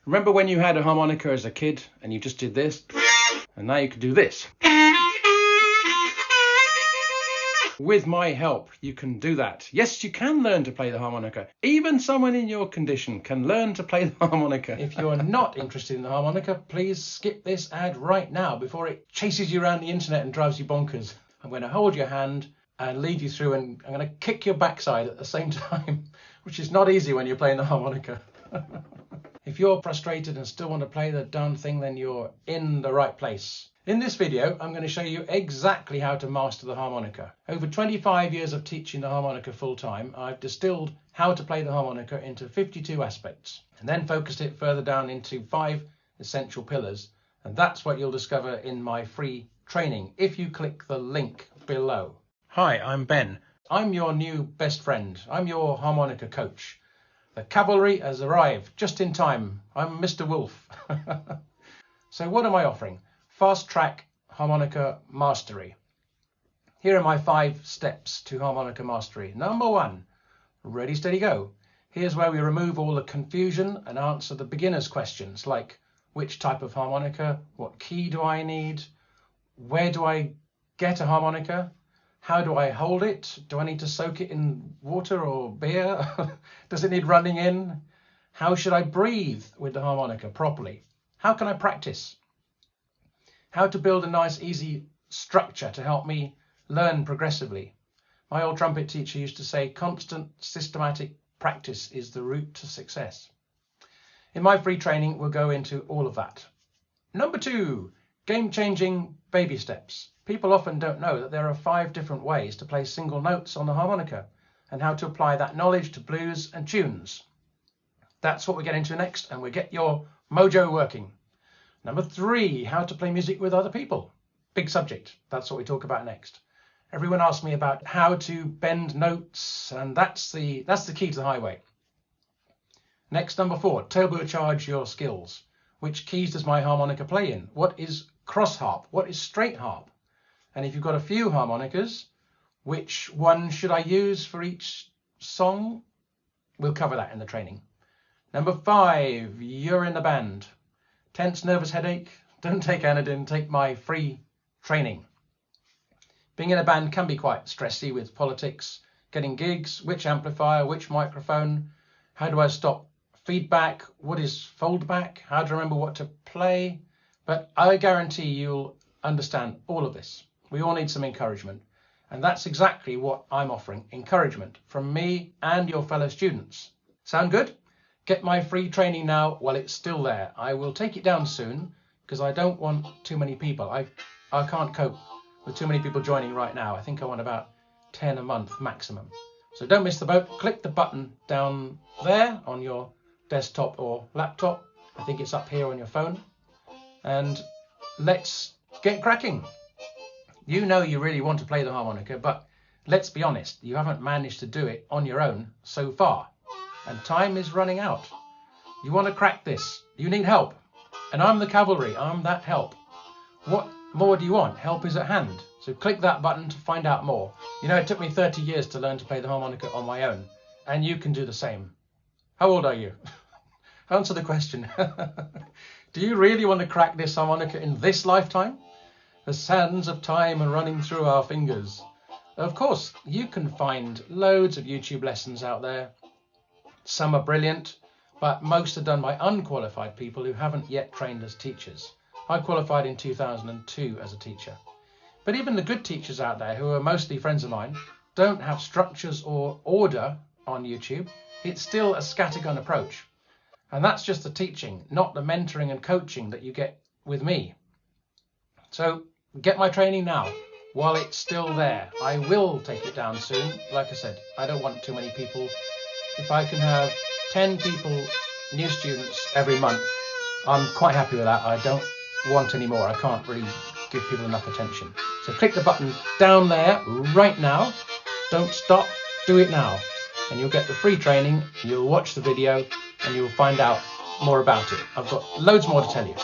Remember when you had a harmonica as a kid and you just did this? And now you can do this. With my help, you can do that. Yes, you can learn to play the harmonica. Even someone in your condition can learn to play the harmonica. If you're not interested in the harmonica, please skip this ad right now before it chases you around the internet and drives you bonkers. I'm going to hold your hand and lead you through, and I'm going to kick your backside at the same time, which is not easy when you're playing the harmonica. If you're frustrated and still want to play the darn thing, then you're in the right place. In this video, I'm going to show you exactly how to master the harmonica. Over 25 years of teaching the harmonica full-time, I've distilled how to play the harmonica into 52 aspects, and then focused it further down into 5 essential pillars. And that's what you'll discover in my free training if you click the link below. Hi, I'm Ben. I'm your new best friend. I'm your harmonica coach. The cavalry has arrived just in time. I'm Mr. Wolf. So what am I offering? Fast track harmonica mastery. Here are my 5 steps to harmonica mastery. Number 1, ready, steady, go. Here's where we remove all the confusion and answer the beginner's questions like which type of harmonica, what key do I need, where do I get a harmonica, how do I hold it, do I need to soak it in water or beer, does it need running in, how should I breathe with the harmonica properly, how can I practice, how to build a nice easy structure to help me learn progressively. My old trumpet teacher used to say constant systematic practice is the route to success. In my free training we'll go into all of that. Number 2, game-changing baby steps. People often don't know that there are 5 different ways to play single notes on the harmonica and how to apply that knowledge to blues and tunes. That's what we get into next, and we get your mojo working. Number 3, how to play music with other people. Big subject. That's what we talk about next. Everyone asks me about how to bend notes, and that's the key to the highway. Next, number 4, turbocharge your skills. Which keys does my harmonica play in? What is cross harp? What is straight harp? And if you've got a few harmonicas, which one should I use for each song? We'll cover that in the training. Number 5, you're in the band. Tense, nervous headache? Don't take Anodin, take my free training. Being in a band can be quite stressy with politics, getting gigs, which amplifier, which microphone, how do I stop feedback, what is foldback, how to remember what to play. But I guarantee you'll understand all of this. We all need some encouragement, and that's exactly what I'm offering, encouragement from me and your fellow students. Sound good? Get my free training now while it's still there. I will take it down soon because I don't want too many people. I can't cope with too many people joining right now. I think I want about 10 a month maximum. So don't miss the boat. Click the button down there on your desktop or laptop. I think it's up here on your phone. And let's get cracking. You know you really want to play the harmonica, but let's be honest, you haven't managed to do it on your own so far. And time is running out. You want to crack this. You need help. And I'm the cavalry. I'm that help. What more do you want? Help is at hand. So click that button to find out more. You know, it took me 30 years to learn to play the harmonica on my own. And you can do the same. How old are you? Answer the question. Do you really want to crack this harmonica in this lifetime? The sands of time are running through our fingers. Of course, you can find loads of YouTube lessons out there. Some are brilliant, but most are done by unqualified people who haven't yet trained as teachers. I qualified in 2002 as a teacher. But even the good teachers out there, who are mostly friends of mine, don't have structures or order on YouTube. It's still a scattergun approach. And that's just the teaching, not the mentoring and coaching that you get with me. So get my training now while it's still there. I will take it down soon. Like I said, I don't want too many people. If I can have 10 people, new students every month, I'm quite happy with that. I don't want any more. I can't really give people enough attention. So click the button down there right now. Don't stop, do it now. And you'll get the free training, you'll watch the video, and you'll find out more about it. I've got loads more to tell you.